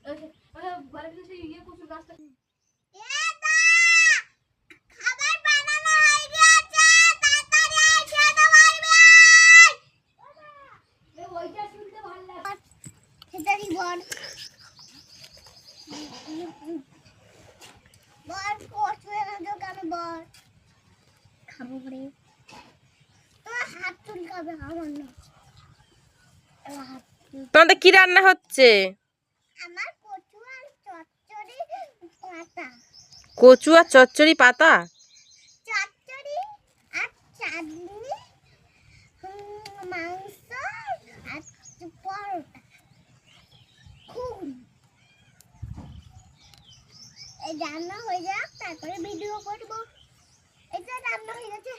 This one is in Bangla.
ঘরে সেই ইয়ে কচুর গাছটা তোমাদের কি রান্না হচ্ছে? কচু আর চচ্চড়ি পাতা। রান্না হয়ে যাক তারপরে ভিডিও করবো। এটা রান্না হয়ে গেছে।